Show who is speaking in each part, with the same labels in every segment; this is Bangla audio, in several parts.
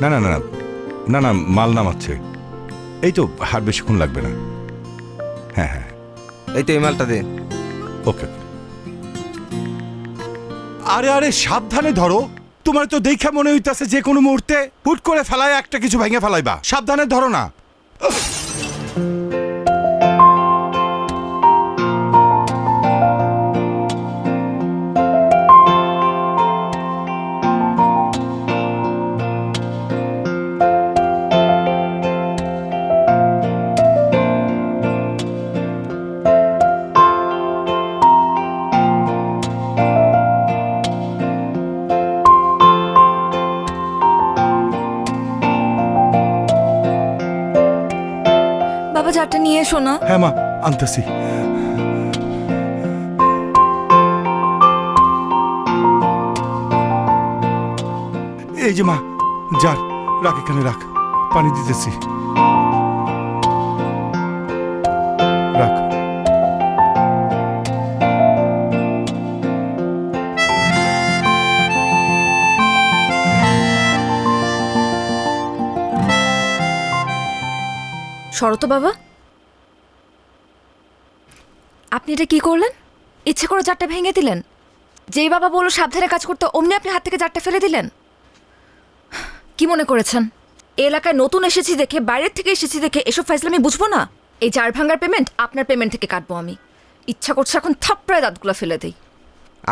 Speaker 1: না না না না না না মাল নামাচ্ছে, এই তো আর বেশিক্ষণ লাগবে না। হ্যাঁ হ্যাঁ
Speaker 2: এই তো এই মালটা দে।
Speaker 1: ওকে। আরে আরে সাবধানে ধরো, তোমার তো দেখা মনে হইতাছে যে কোনো মুহূর্তে হুট করে ফেলায় একটা কিছু ভেঙে ফেলাইবা, সাবধানে ধরো না।
Speaker 3: বাবা জারটা নিয়ে এসো না।
Speaker 1: হ্যাঁ মা আনতেছি। এই যে মা যার, রাখ এখানে রাখ, পানি দিতেছি, রাখ।
Speaker 3: সরো তো বাবা, আপনি এটা কি করলেন? ইচ্ছে করে জারটা ভেঙে দিলেন? যেই বাবা বললো সাবধানে কাজ করতে অমনি আপনি হাত থেকে জারটা ফেলে দিলেন। কি মনে করেছেন এই এলাকায় নতুন এসেছি দেখে, বাইরের থেকে এসেছি দেখে এসব ফাইজলামি বুঝবো না? এই জার ভাঙার পেমেন্ট আপনার পেমেন্ট থেকে কাটবো আমি। ইচ্ছা করছে এখন থাপ্পড়ায় দাঁতগুলো ফেলে দেই।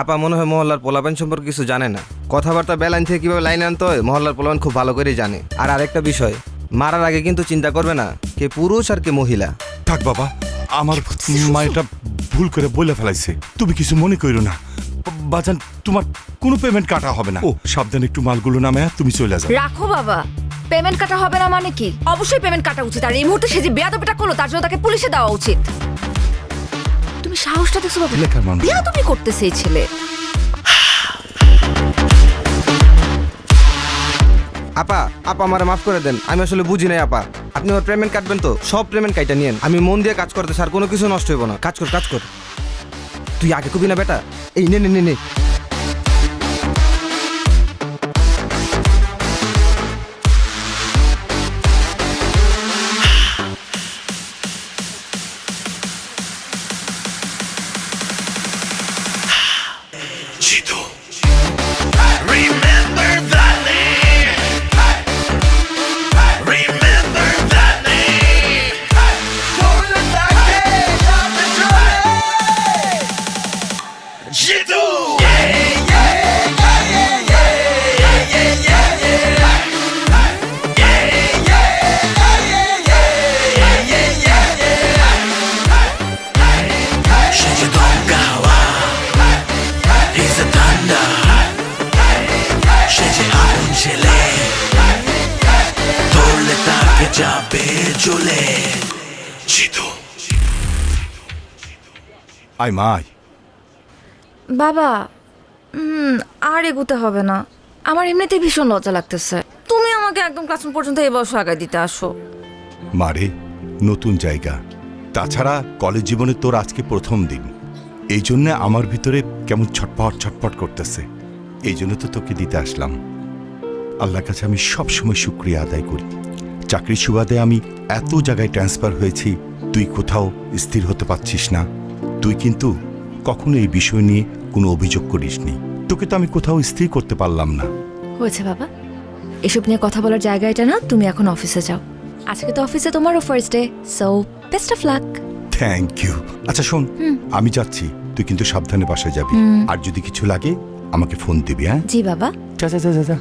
Speaker 2: আপা মনে হয় মহল্লার পোলাপান সম্পর্কে কিছু জানে না। কথাবার্তা বেলাইন থেকে কিভাবে লাইন আনতে হয় মহল্লার পোলাপান খুব ভালো করেই জানে। আর আরেকটা বিষয়, মারার আগে কিন্তু চিন্তা করবে না কে পুরুষ আর কে মহিলা।
Speaker 1: থাক বাবা, আমার মা এটা ভুল করে বলে ফেলাইছে, তুমি কিছু মনে করো না। বাজান তোমার কোনো পেমেন্ট কাটা হবে না। ও সাবধানে একটু মালগুলো নামে তুমি চলে যাও।
Speaker 3: রাখো বাবা, পেমেন্ট কাটা হবে না মানে কি? অবশ্যই পেমেন্ট কাটা উচিত। আর এই মুহূর্তে সে যে বেয়াদবিটা করলো তার জন্য তাকে পুলিশে দেওয়া উচিত। তুমি সাহসটা দেখছো বাবা?
Speaker 1: এলাকার মানুষ
Speaker 3: বেয়াদবি করতেছে এই ছেলে।
Speaker 2: আপা আপা আমারে মাফ করে দেন, আমি আসলে বুঝি নাই আপা। আপনি আমার পেমেন্ট কাটবেন তো সব পেমেন্ট কাইটা নিয়েন। আমি মন দিয়ে কাজ করতে স্যার, কোনো কিছু নষ্ট হইব না। কাজ কর কাজ কর। তুই আগে কবি না বেটা, এই নে নে নে নে।
Speaker 4: Chito. Remember that name. Remember that name. Chito. Shijidongawa. He's a thunder. Shiji apun chile. Torle take jabe jule. Chito.
Speaker 1: আয় মা আয়।
Speaker 3: বাবা আর এগুতে হবে না, আমার এমনিতেই ভীষণ লজ্জা লাগতেছে। তুমি আমাকে একদম ক্লাসরুম পর্যন্ত এই বছর আগে দিতে আসো।
Speaker 1: মারে নতুন জায়গা, তাছাড়া কলেজ জীবনে তোর আজকে প্রথম দিন, এই জন্য আমার ভিতরে কেমন ছটপট ছটপট করতেছে। এই জন্য তো তোকে দিতে আসলাম। আল্লাহর কাছে আমি সব সময় শুকরিয়া আদায় করি। চাকরির সুবাদে আমি এত জায়গায় ট্রান্সফার হয়েছি, তুই কোথাও স্থির হতে পারছিস না। তুই কিন্তু কখনো এই বিষয় নিয়ে কোনো অভিযোগ করিসনি। তোকে তো আমি কোথাও স্থির করতে পারলাম না।
Speaker 3: হয়েছে বাবা, এসব নিয়ে কথা বলার জায়গা এটা না। তুমি এখন অফিসে যাও, আজকে তো অফিসে তোমারও first day, so best of luck.
Speaker 1: Thank you. আচ্ছা শোন, আমি যাচ্ছি, তুই কিন্তু সাবধানে বাসায় যাবি। আর যদি কিছু লাগে আমাকে ফোন দিবি। হ্যাঁ
Speaker 3: জি বাবা।
Speaker 1: যা যা যা যা যা।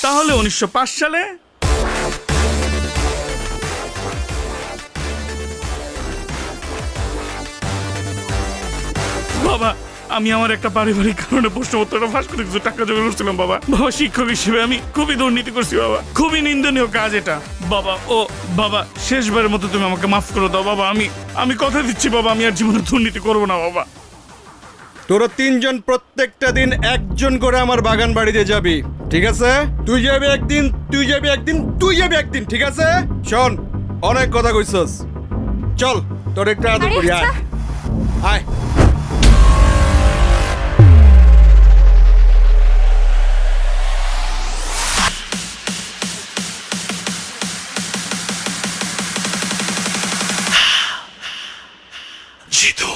Speaker 5: তাহলে 1905 সালে বাবা আমি আমার একটা পারিবারিক কারণে প্রশ্নপত্রটা ফাঁস করে কিছু টাকা জোগাড় করছিলাম বাবা। বাবা শিক্ষক হিসেবে আমি খুবই দুর্নীতি করছি বাবা, খুবই নিন্দনীয় কাজ এটা বাবা। ও বাবা, শেষবারের মতো তুমি আমাকে মাফ করে দাও বাবা। আমি কথা দিচ্ছি বাবা, আমি আর জীবনে দুর্নীতি করবো না বাবা।
Speaker 6: তোরা তিনজন প্রত্যেকটা দিন একজন করে আমার বাগান বাড়িতে যাবি, ঠিক আছে? তুই যাবি একদিন, তুই যাবি একদিন, তুই যাবি একদিন, ঠিক আছে? শোন, অনেক কথা কইছস, চল তোর একটা আদর
Speaker 3: আরে
Speaker 6: করি, আয়
Speaker 3: আচ্ছা।
Speaker 6: আয়।
Speaker 4: Jitu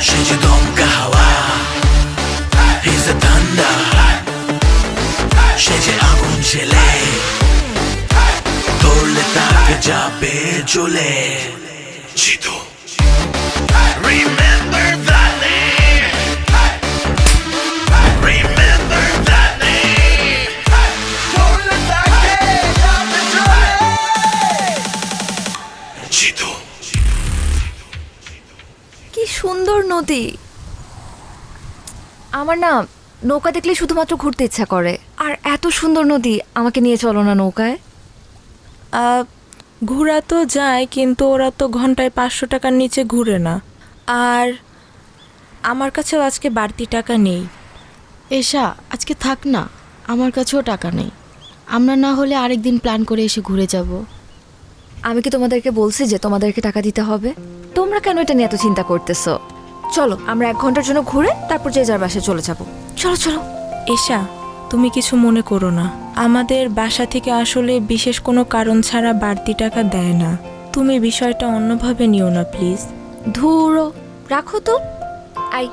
Speaker 4: সে যে দমকা হাওয়া He's the thunder সে যে আগুন ছেলে ধরলে তাকে যাবে জ্বলে Jitu Remember that name Remember that name ধরলে তাকে যাবে জ্বলে Jitu
Speaker 3: কি সুন্দর নদী। আমার না নৌকা দেখলে শুধুমাত্র ঘুরতে ইচ্ছা করে। আর এত সুন্দর নদী, আমাকে নিয়ে চলো না নৌকায়।
Speaker 7: ঘোরা তো যায়, কিন্তু ওরা তো ঘন্টায় 500 টাকার নিচে ঘুরে না। আর আমার কাছেও আজকে বাড়তি টাকা নেই।
Speaker 8: এশা, আজকে থাক না, আমার কাছেও টাকা নেই। আমরা না হলে আরেকদিন প্ল্যান করে এসে ঘুরে যাব।
Speaker 3: আমি কি তোমাদেরকে বলছি যে তোমাদেরকে টাকা দিতে হবে? তোমরা কেন এটা নিয়ে এত চিন্তা করতেছো? চলো আমরা 1 ঘন্টার জন্য ঘুরে তারপর যে যার বাসায় চলে যাব। চলো চলো।
Speaker 7: এশা, তুমি কিছু মনে করো না, আমাদের বাসা থেকে আসলে বিশেষ কোনো কারণ ছাড়া বাড়তি টাকা দেয় না। তুমি বিষয়টা অন্যভাবে নিও না প্লিজ।
Speaker 3: ধুরো, রাখো তো। আই,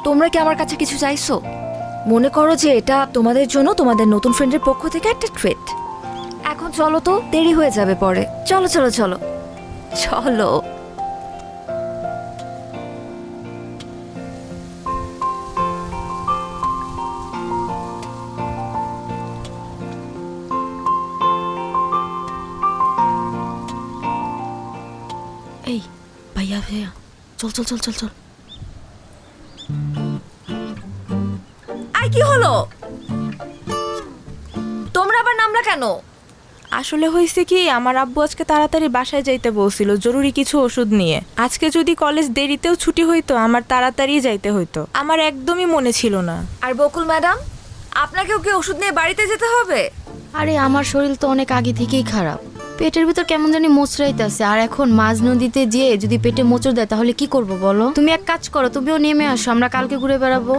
Speaker 3: তোমরা কি আমার কাছে কিছু চাইছো? মনে করো যে এটা তোমাদের জন্য তোমাদের নতুন ফ্রেন্ডের পক্ষ থেকে একটা ট্রিট। এখন চলো তো, দেরি হয়ে যাবে পরে। চলো চলো চলো চলো।
Speaker 8: এই ভাইয়া ভাইয়া, চল চল চল চল চল।
Speaker 3: আই, কি হলো? তোমরা আবার নামলা কেন?
Speaker 7: আসলে হয়েছে কি, আমার আব্বু আজকে তাড়াতাড়ি বাসায় যাইতে বলছিল জরুরি কিছু ওষুধ নিয়ে। আজকে যদি কলেজ দেরিতেও ছুটি হইতো, আমার তাড়াতাড়ি যাইতে হইতো। আমার একদমই মনে ছিল না।
Speaker 3: আর বকুল ম্যাডাম, আপনাকেও কি ওষুধ নিয়ে বাড়িতে যেতে হবে?
Speaker 8: আরে আমার শরীর তো অনেক আগে থেকেই খারাপ, পেটের ভিতর কেমন জানি মোচড়াইতেছে। আর এখন মাঝ নদীতে যেয়ে যদি পেটে মোচড় দেয় তাহলে কি করব বলো? তুমি এক কাজ করো, তুমিও নেমে আসো, আমরা কালকে ঘুরে বেড়াবো।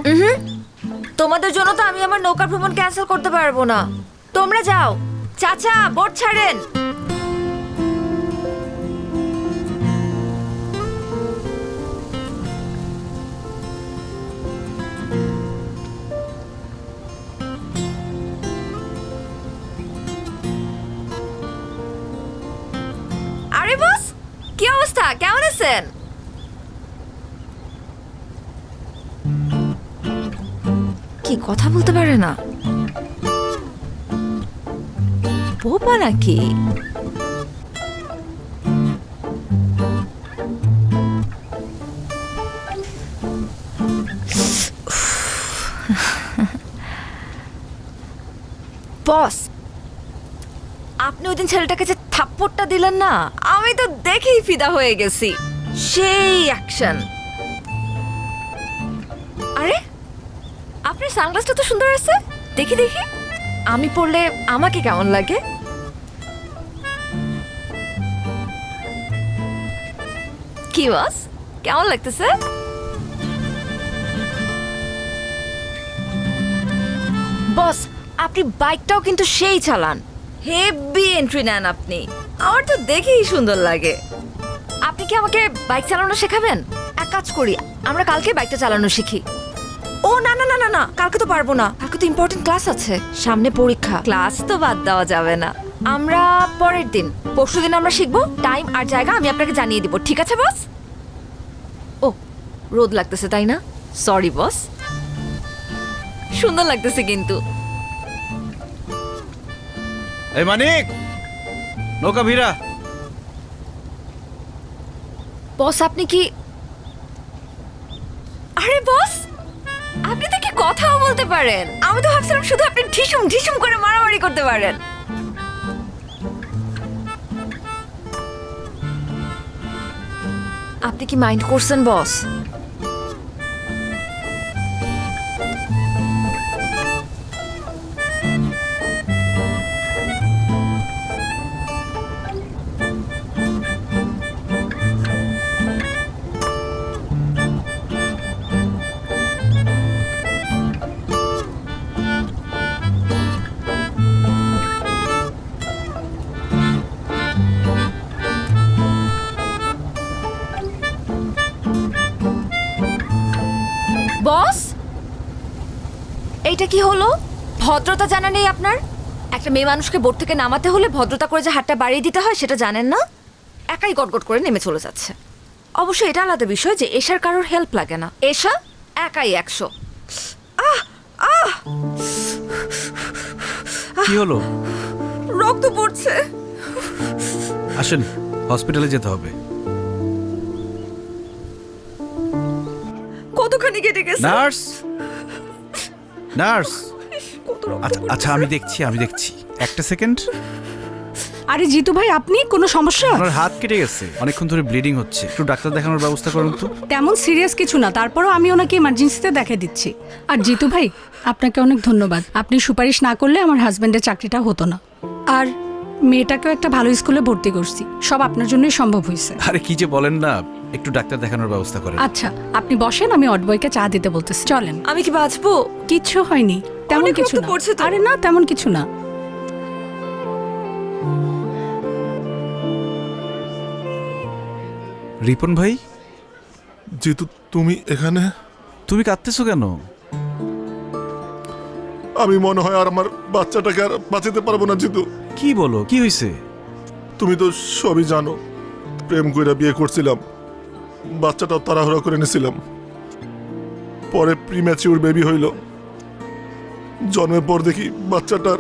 Speaker 3: তোমাদের জন্য তো আমি আমার নৌকা ভ্রমণ ক্যান্সেল করতে পারবো না। তোমরা যাও। চাচা, বোট ছাড়েন। আরে বস, কি অবস্থা? কেমন আছেন? কি কথা বলতে পারে না? বোবা নাকি? বস, আপনি ওই দিন ছেলেটাকে যে থাপ্পড়টা দিলেন না, আমি তো দেখেই ফিদা হয়ে গেছি। সেই অ্যাকশন। আরে, আপনার সানগ্লাসটা তো সুন্দর আছে, দেখি দেখি। আমি পরলে আমাকে কেমন লাগে? কি বস, কেমন লাগতেছে? বস, আপনি বাইকটাও কিন্তু সেই চালান, হেভি এন্ট্রি নেন আপনি। আমার তো দেখেই সুন্দর লাগে। আপনি কি আমাকে বাইক চালানো শেখাবেন? এক কাজ করি, আমরা কালকে বাইকটা চালানো শিখি। ও না না না না না, কালকে তো পারবো না, কালকে তো ইম্পর্টেন্ট ক্লাস আছে, সামনে পরীক্ষা। ক্লাস তো বাদ দেওয়া যাবে না। আমরা পরের দিন, পরশুদিন আমরা শিখবো। টাইম আর জায়গা আমি আপনাকে জানিয়ে দিব, ঠিক আছে বস? ও, রোদ লাগতেছে তাই না? Sorry boss. সুন্দর লাগতেছে কিন্তু।
Speaker 6: এই মানিক, নৌকা ভিড়া।
Speaker 3: বস, আপনি কি আরে বস, আপনি তো কি কথাও বলতে পারেন। আমি তো ভাবছিলাম শুধু আপনি ঢিসুম ঢিসুম করে মারামারি করতে পারেন। আপনি কি মাইন্ড করছেন বস? বস, এইটা কি হলো? ভদ্রতা জানা নেই আপনার? একটা মেয়ে মানুষকে বোট থেকে নামাতে হলে ভদ্রতা করে যে হাতটা বাড়িয়ে দিতে হয় সেটা জানেন না। একাই গটগট করে নেমে চলে যাচ্ছে। অবশ্য এটা আলাদা বিষয় যে এশার কারোর হেল্প লাগে না, এশা একাই 100।
Speaker 9: কি হলো?
Speaker 3: রক্ত পড়ছে।
Speaker 9: আসেন, হসপিটালে যেতে হবে।
Speaker 3: কতখানি কেটে গেছে?
Speaker 9: Nurse, nurse.
Speaker 3: কত রক্ত
Speaker 9: আচ্ছা আচ্ছা, আমি দেখছি একটা সেকেন্ড।
Speaker 10: আরে জিতু ভাই, আপনি কোনো সমস্যা?
Speaker 9: আপনার হাত কেটে গেছে, অনেকক্ষণ ধরে ব্লিডিং হচ্ছে, একটু ডাক্তার দেখানোর ব্যবস্থা করুন তো।
Speaker 10: তেমন সিরিয়াস কিছু না, তারপরও আমি ওনাকে ইমার্জেন্সিতে দেখে দিচ্ছি। আর জিতু ভাই, আপনাকে অনেক ধন্যবাদ। আপনি সুপারিশ না করলে আমার হাজবেন্ডের চাকরিটা হতো না। আর মেয়েটাকেও একটা ভালো স্কুলে ভর্তি করছি, সব আপনার জন্যই সম্ভব হয়েছে।
Speaker 9: আরে কি যে বলেন না, একটু ডাক্তার দেখানোর ব্যবস্থা করেন।
Speaker 10: আচ্ছা, আপনি বসেন, আমি অডবয়কে চা দিতে বলতেছি। চলেন।
Speaker 3: আমি কি বাঁচবো?
Speaker 10: কিচ্ছু হয়নি, তেমন
Speaker 3: অনেক
Speaker 10: কিছু
Speaker 3: রক্ত
Speaker 10: না।
Speaker 3: পড়ছে তো।
Speaker 10: আরে না, তেমন কিছু না।
Speaker 9: রিপন ভাই,
Speaker 11: জিতু, তুমি এখানে?
Speaker 9: তুমি কাঁদতেছো কেন?
Speaker 11: আমি মনে হয় আর আমার বাচ্চাটাকে আর বাঁচাতে পারবো না জিতু।
Speaker 9: কি বলো, কি হয়েছে?
Speaker 11: তুমি তো সবই জানো, প্রেম কইরা বিয়ে করছিলাম, বাচ্চাটাও তাড়াহুড়া করে নিয়েছিলাম। পরে প্রিম্যাচিউর বেবি হইল। জন্মের পর দেখি বাচ্চাটার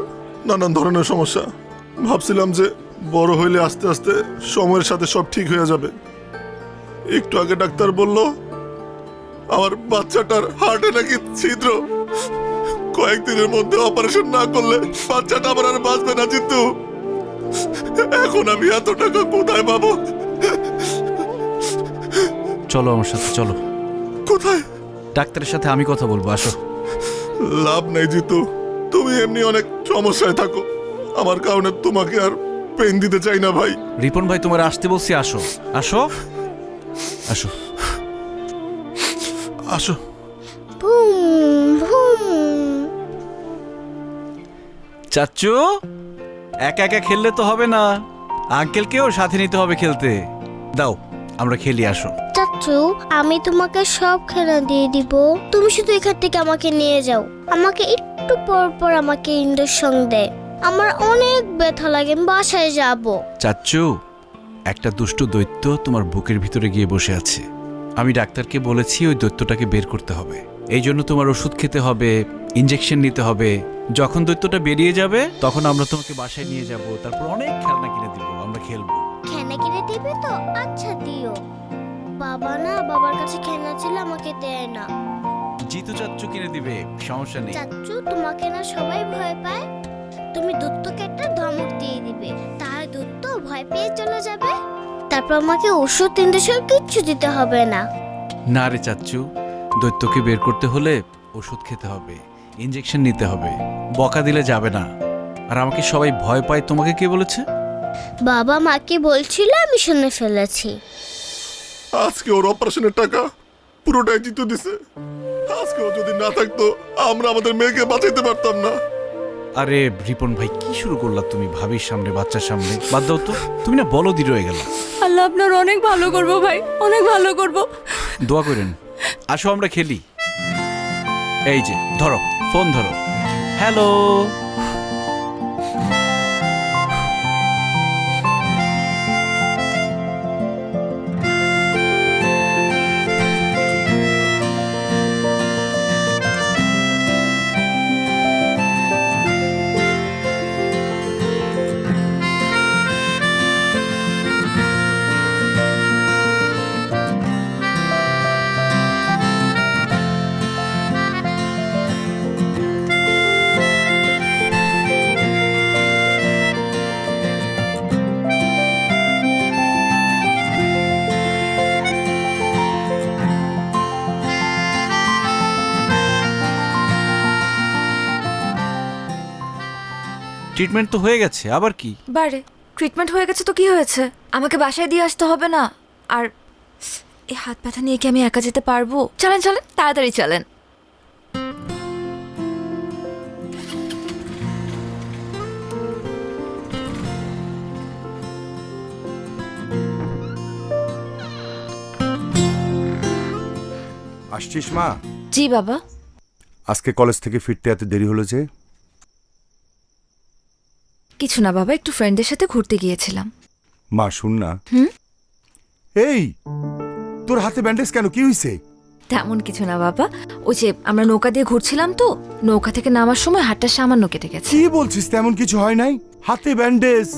Speaker 11: নানান ধরনের সমস্যা। ভাবছিলাম যে বড় হইলে আস্তে আস্তে সময়ের সাথে সব ঠিক হয়ে যাবে। একটু আগে ডাক্তার বলল আমার বাচ্চাটার হার্টে নাকি ছিদ্র। কয়েকদিনের মধ্যে অপারেশন না করলে বাচ্চাটা আমার আর বাঁচবে না জিতু। এখন আমি এত টাকা কোথায় পাবো?
Speaker 9: চলো আমার সাথে, চলো।
Speaker 11: কোথায়?
Speaker 9: ডাক্তারের সাথে আমি কথা বলবো, আসো।
Speaker 11: লাভ নাই জিতু, তুমি এমনি অনেক সমস্যায় থাকো, আমার কারণে তোমাকে আর পেন দিতে চাই না ভাই।
Speaker 9: রিপন ভাই, তোমার আসতে বলছি, আসো আসো আসো
Speaker 11: আসো।
Speaker 9: চাচ্চু, একা একা খেললে তো হবে না, আঙ্কেলকেও সাথে নিতে হবে খেলতে। দাও, আমরা খেলি, আসো।
Speaker 12: চাচু, আমি তোমাকে সব খেলা দিয়ে দিব, তুমি শুধু এখান থেকে আমাকে নিয়ে যাও। আমাকে একটু পর পর আমাকে ইঞ্জেকশন দেয়, আমার অনেক ব্যথা লাগে, আমি বাসায় যাব।
Speaker 9: চাচ্চু, একটা দুষ্টু দৈত্য তোমার বুকের ভিতরে গিয়ে বসে আছে। আমি ডাক্তারকে বলেছি ওই দৈত্যটাকে বের করতে হবে। এই জন্য তোমার ওষুধ খেতে হবে, ইঞ্জেকশন নিতে হবে। যখন দৈত্যটা বেরিয়ে যাবে তখন আমরা তোমাকে বাসায় নিয়ে যাব, তারপর অনেক খেলনা কিনে দিব, আমরা খেলবো।
Speaker 12: খেলনা কিনে দিবে তো? আচ্ছা দিও। বাবা না, বাবার কাছে খেলনা ছিল, আমাকে দেয় না।
Speaker 9: জিতু চাচ্চু কিনে দিবে, সমস্যা নেই।
Speaker 12: চাচু, তোমাকে না সবাই ভয় পায়, তুমি দত্তকে একটা ধমক দিয়ে দিবে, তাহলে দত্ত ভয় পেয়ে চলে যাবে। তারপর আমাকে ওষুধ ইঞ্জেকশন কিচ্ছু দিতে হবে না।
Speaker 9: না রে চাচ্চু, দৈত্যকে বের করতে হলে ওষুধ খেতে হবে, ইঞ্জেকশন নিতে হবে, বকা দিলে যাবে না। আর আমাকে সবাই ভয় পায়, তোমাকে কে বলেছে?
Speaker 12: বাবা মাকে বলছিল, আমি শুনে ফেলেছি।
Speaker 11: আজকে ওর অপারেশনের টাকা পুরোটাই জিতু দিছে। আজকে ও যদি না থাকতো আমরা আমাদের মেয়েকে বাঁচাইতে পারতাম না।
Speaker 9: আরে রিপন ভাই, কি শুরু করলা তুমি? ভাবির সামনে, বাচ্চার সামনে বাদ দাও তো, তুমি না বলদি রয়ে গেল।
Speaker 10: আল্লাহ আপনার অনেক ভালো করবো ভাই, অনেক ভালো করবো।
Speaker 9: দোয়া করেন। আসো আমরা খেলি। এই যে ধরো, ফোন ধরো। হ্যালো। ট্রিটমেন্ট তো হয়ে গেছে, আবার কি?
Speaker 3: বারে ট্রিটমেন্ট হয়ে গেছে তো কি হয়েছে? আমাকে বাসায় দিয়ে আসতে হবে না। আর এই হাত ব্যথা নিয়ে কি আমি একা যেতে পারবো? চলেন চলেন, তাড়াতাড়ি চলেন।
Speaker 1: আসছিস মা?
Speaker 3: জি বাবা।
Speaker 1: আজকে কলেজ থেকে ফিরতে এত দেরি হলো যে?
Speaker 3: কিছু না বাবা, একটু ফ্রেন্ডের সাথে ঘুরতে গিয়েছিলাম।
Speaker 1: মা শুন না।
Speaker 3: হুম?
Speaker 1: এই তোর হাতে ব্যান্ডেজ কেন, কি হয়েছে?
Speaker 3: তেমন কিছু না বাবা, ওই যে আমরা নৌকা দিয়ে ঘুরছিলাম তো, নৌকা থেকে নামার সময় হাতটা সামান্য কেটে গেছে।
Speaker 1: কি বলছিস? তেমন কিছু হয় নাই, হাতে ব্যান্ডেজ।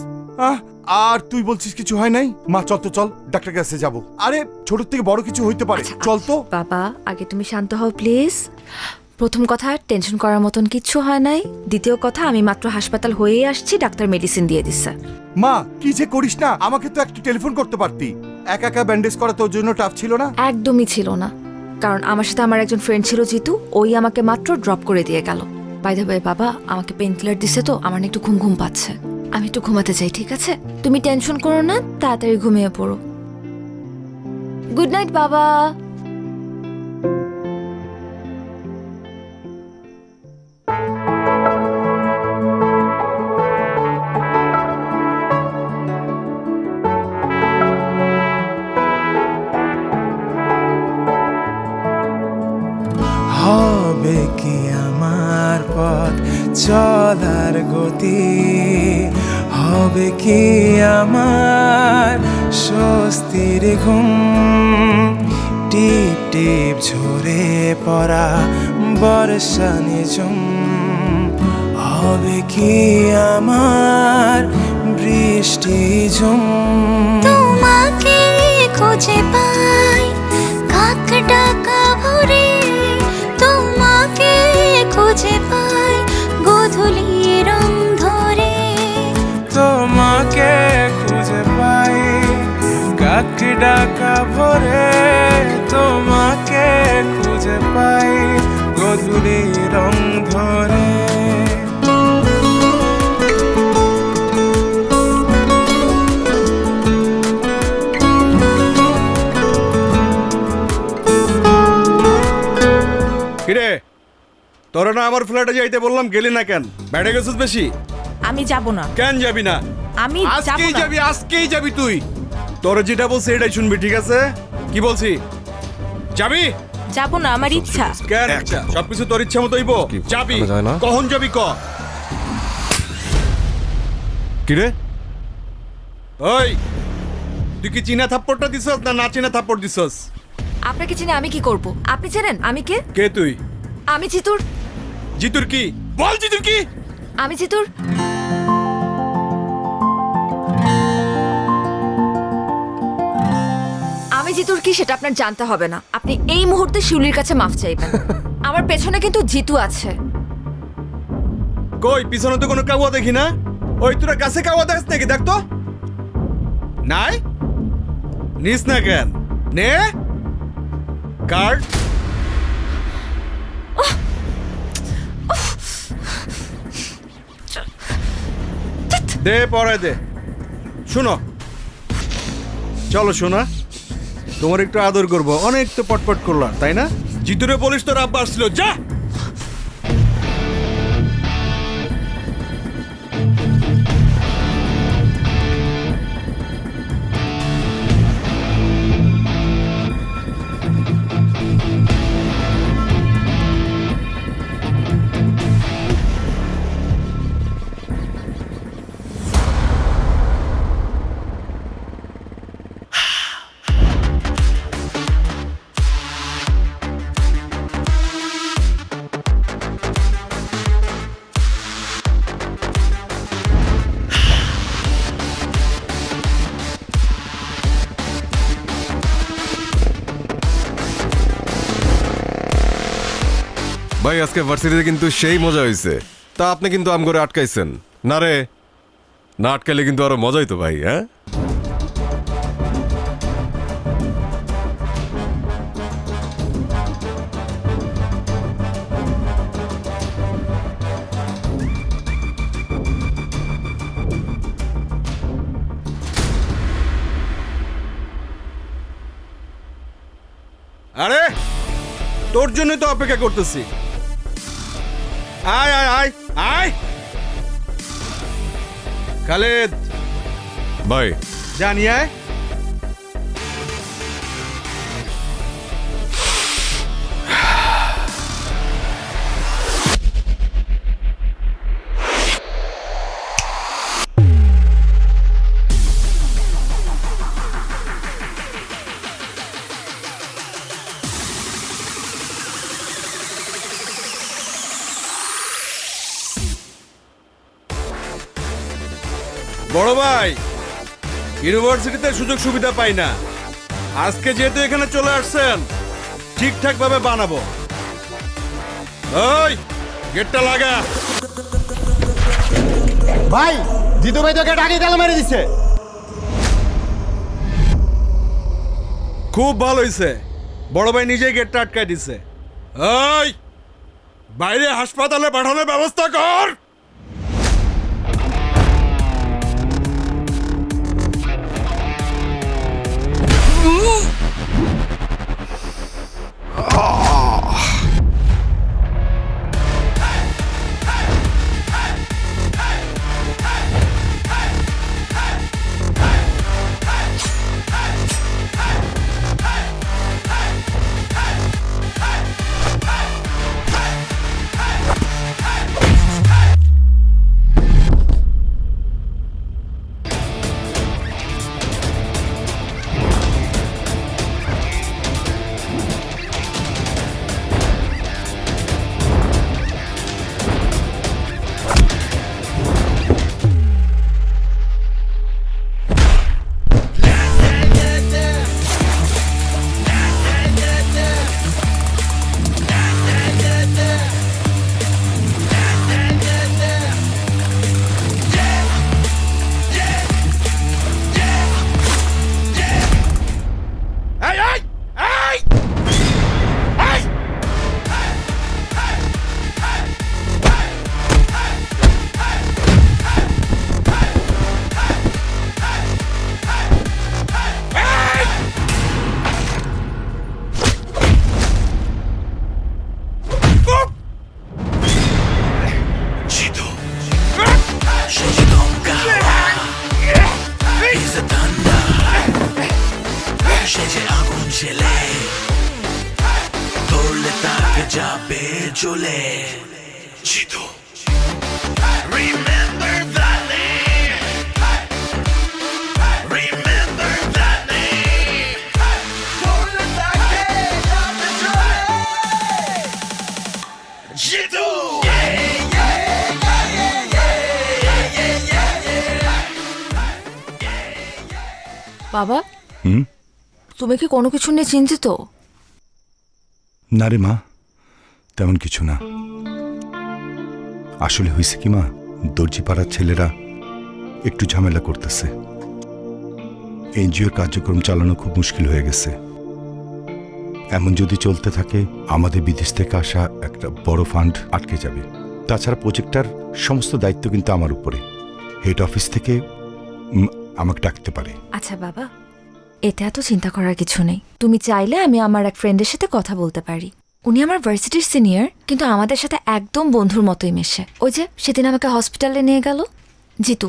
Speaker 1: আর তুই বলছিস কিছু হয় নাই? মা চল তো, চল ডাক্তার কাছে যাবো। আরে ছোট থেকে বড় কিছু হইতে পারে, চল তো।
Speaker 3: বাবা আগে তুমি শান্ত হও প্লিজ। প্রথম কথা, টেনশন করার মতন কিচ্ছু হয় নাই। দ্বিতীয় কথা, আমি মাত্র হাসপাতাল হয়েই আসছি, ডাক্তার মেডিসিন দিয়ে দিচ্ছে।
Speaker 1: মা কি যে করিস না, আমাকে তো একটু টেলিফোন করতে পারতি। একা একা ব্যান্ডেজ করা তোর জন্য টাফ ছিল না?
Speaker 3: একদমই ছিল না, কারণ আমার সাথে আমার একজন ফ্রেন্ড ছিল জিতু, ওই আমাকে মাত্র ড্রপ করে দিয়ে গেল। বাই দ্য ওয়ে বাবা, আমাকে পেন কিলার দিছে তো আমার না একটু ঘুম ঘুম পাচ্ছে, আমি একটু ঘুমাতে চাই। ঠিক আছে, তুমি টেনশন করো না, তাড়াতাড়ি ঘুমিয়ে পড়ো। গুড নাইট বাবা।
Speaker 4: হবে কি আমার পথ চলার গতি, হবে কি আমার স্বস্তির ঘুম, টিপ টিপ ঝরে পড়া বর্ষা নিঝুম, হবে কি আমার বৃষ্টি ঝুম।
Speaker 12: তোমাকে খুঁজে পাই কাক ডাকা ভরে, তোমাকে খুঁজে পাই গোধূলি রং ধরে।
Speaker 4: তোমাকে খুঁজে পাই কাক ডাকা ভরে, তোমাকে খুঁজে পাই গোধূলি রং ধরে।
Speaker 6: কিরে, তোরা না আমার ফ্ল্যাটে যাইতে বললাম, গেলি না কেন? বেড়ে গেছিস বেশি?
Speaker 7: আমি যাব না।
Speaker 6: কেন যাবি না?
Speaker 7: আমি যাব
Speaker 6: আজকেই
Speaker 7: না।
Speaker 6: যাবি, আজকেই যাবি তুই। তোর যেটা বলছি এটাই শুনবি, ঠিক আছে? কি বলছি, যাবি?
Speaker 7: যাব না, আমার ইচ্ছা।
Speaker 6: কেন ইচ্ছা? সবকিছু তোর ইচ্ছা মতো হইব? যাবি, কখন যাবি ক?
Speaker 11: কিরে
Speaker 6: ওই তুই কি চীনা থাপ্পড়টা দিছস না না চীনা থাপ্পড় দিছস?
Speaker 3: আপনাকে চিনে আমি কি করব? আপনি জানেন আমি কে?
Speaker 6: কে তুই?
Speaker 3: আমি জিতুর।
Speaker 6: জিতুর কি? বল জিতুর কি?
Speaker 3: আমি জিতুর আমি জিতুর কি সেটা আপনার জানতে হবে না। আপনি এই মুহূর্তে শিউলির কাছে মাফ চাইবেন। আমার পেছনে কিন্তু জিতু আছে।
Speaker 6: কই পিছনে তো কোনো কাউয়া দেখি না। ওই তোরা কাছে কাউয়া দেখাস নাকি? দেখ তো। নাই নিস না কেন? নে কার্ড। দে পরে দে। শোনো, চলো শোনা, তোমার একটু আদর করবো। অনেক তো পটপট করলাম, তাই না? জিতুরে বলিস তোর আব্বা আসছিল, যা।
Speaker 11: ভাই আজকে ভার্সিটিতে কিন্তু সেই মজা হয়েছে। তা আপনি কিন্তু আম করে আটকাইছেন না রে? না আটকাইলে কিন্তু আরো মজা হইতো ভাই। হ্যাঁ
Speaker 6: আরে তোর জন্যই তো অপেক্ষা করতেছি। আয় আয় আয় আয় খালেদ,
Speaker 1: ভাই
Speaker 6: জানি আয়। বড় ভাই, ইউনিভার্সিটিতে সুযোগ সুবিধা পাই না, আজকে যেহেতু এখানে চলে আসছেন ঠিকঠাক ভাবে বানাবো। ওই গেটটা লাগা।
Speaker 2: ভাই জিতু ভাই তো গেট আগে তালা মেরে দিচ্ছে।
Speaker 6: খুব ভালো হয়েছে, বড় ভাই নিজেই গেটটা আটকায় দিছে। ওই বাইরে হাসপাতালে পাঠানোর ব্যবস্থা কর।
Speaker 3: বাবা,
Speaker 1: হুম?
Speaker 3: তুমি কি কোনো কিছু নিয়ে চিন্তিত?
Speaker 1: না রে মা, তেমন কিছু না। আসলে হয়েছে কি মা, দর্জিপাড়ার ছেলেরা একটু ঝামেলা করতেছে। এনজিওর কার্যক্রম চালানো খুব মুশকিল হয়ে গেছে। এমন যদি চলতে থাকে আমাদের বিদেশ থেকে আসা একটা বড় ফান্ড আটকে যাবে। তাছাড়া প্রজেক্টটার সমস্ত দায়িত্ব কিন্তু আমার উপরে। হেড অফিস থেকে আমাকে ডাকতে পারে।
Speaker 3: আচ্ছা বাবা, এটা এত চিন্তা করার কিছু নেই। তুমি চাইলে আমি আমার এক ফ্রেন্ডের সাথে কথা বলতে পারি। উনি আমার ভার্সিটির সিনিয়র, কিন্তু আমাদের সাথে একদম বন্ধুর মতোই মেশে। ওই যে সেদিন আমাকে হসপিটালে নিয়ে গেল জিতু,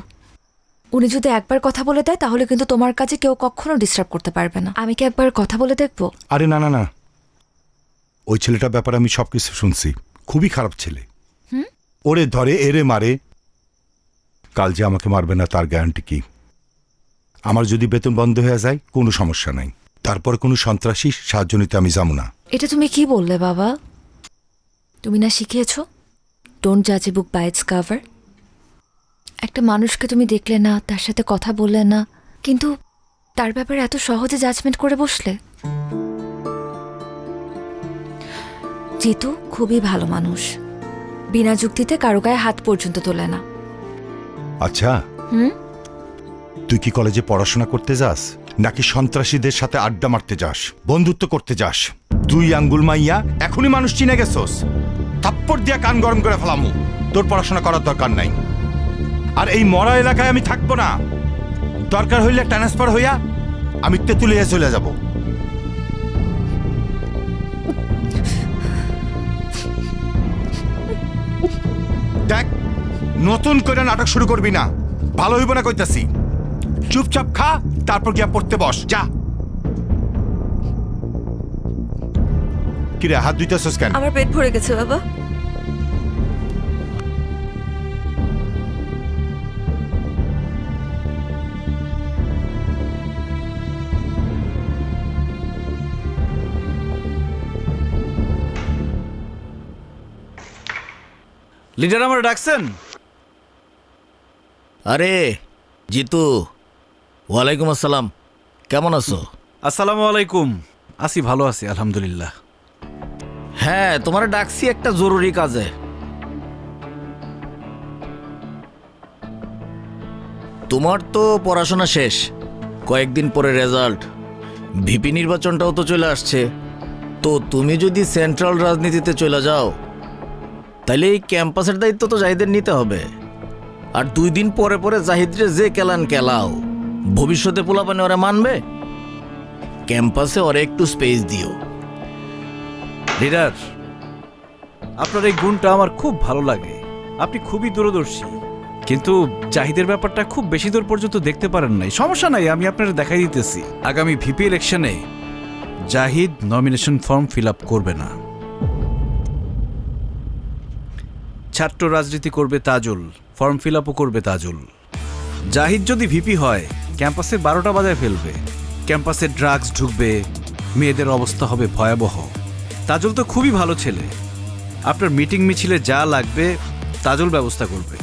Speaker 3: উনি যদি একবার কথা বলে দেয় তাহলে কিন্তু তোমার কাছে কেউ কখনো ডিস্টার্ব করতে পারবে না। আমি কি একবার কথা বলে দেখবো?
Speaker 1: আরে না না না, ওই ছেলেটার ব্যাপারে আমি সবকিছু শুনছি। খুবই খারাপ ছেলে। ওরে ধরে এরে মারে। কাল যে আমাকে মারবে না তার গ্যারান্টি কি? আমার যদি বেতন বন্ধ হয়ে যায় কোনো সমস্যা নাই, তারপর কোনো সন্ত্রাসী সাহায্য নিতে আমি যাবো না।
Speaker 3: এটা তুমি কি বললে বাবা? তুমি না শিখিয়েছ ডোন্ট জাজ এ বুক বাই ইটস কভার? একটা মানুষকে তুমি দেখলে না, তার সাথে কথা বললে না, কিন্তু তার ব্যাপারে এত সহজে জাজমেন্ট করে বসলে। জিতু খুবই ভালো মানুষ, বিনা যুক্তিতে কারো গায়ে হাত পর্যন্ত তোলে না।
Speaker 1: আচ্ছা, তুই কি কলেজে পড়াশোনা করতে যাস নাকি সন্ত্রাসীদের সাথে আড্ডা মারতে যাস, বন্ধুত্ব করতে যাস? দুই আঙ্গুল মাইয়া এখনই মানুষ চিনে গেছস, থাপ্পড় দিয়া কান গরম করে ফেলামু। তোর পড়াশোনা করার দরকার নাই। আর এই মরা এলাকায় আমি থাকবো না। দরকার হইলে ট্রান্সফার হইয়া আমি তেঁতুলিয়া চলে যাব। দেখ, নতুন করে নাটক শুরু করবি না, ভালো হইব না কইতাছি। চুপচাপ খা, তারপর গিয়া পড়তে বস, যা। কিরে, হাত ধুইতেছস কেন?
Speaker 3: আমার পেট ভরে গেছে বাবা।
Speaker 9: লিডার আমার ডাকছেন?
Speaker 13: আরে জিতু, ওয়ালাইকুম আসসালাম, কেমন আছো?
Speaker 9: আসসালামু আলাইকুম। আছি, ভালো আছি আলহামদুলিল্লাহ।
Speaker 13: হ্যাঁ, তোমার ডাকছি একটা জরুরি কাজে। তোমার তো পড়াশোনা শেষ, কয়েকদিন পরে রেজাল্ট, ভিপি নির্বাচনটাও তো চলে আসছে। তো তুমি যদি সেন্ট্রাল রাজনীতিতে চলে যাও, তাহলে এই ক্যাম্পাসের দায়িত্ব তো জাহিদের নিতে হবে। আর 2 দিন পরে পরে জাহিদরে যে কেলান কেলাও, ভবিষ্যতে পোলাপানে ওরা মানবে? ক্যাম্পাসে ওরা একটু স্পেস দিও।
Speaker 9: লিডার, আপনার এই গুণটা আমার খুব ভালো লাগে। আপনি খুবই দূরদর্শী, কিন্তু জাহিদের ব্যাপারটা খুব বেশি দূর পর্যন্ত দেখতে পারেন নাই। সমস্যা নাই, আমি আপনার দেখাই দিতেছি। আগামী ভিপি ইলেকশনে Zahid nomination form fill up করবে না। ছাত্র রাজনীতি করবে তাজুল, ফর্ম ফিল আপও করবে তাজুল। জাহিদ যদি ভিপি হয়, ক্যাম্পাসে 12টা বাজায় ফেলবে। ক্যাম্পাসে ড্রাগস ঢুকবে, মেয়েদের অবস্থা হবে ভয়াবহ। তাজুল তো খুবই ভালো ছেলে, আপনার মিটিং মিছিলে যা লাগবে তাজুল ব্যবস্থা করবে।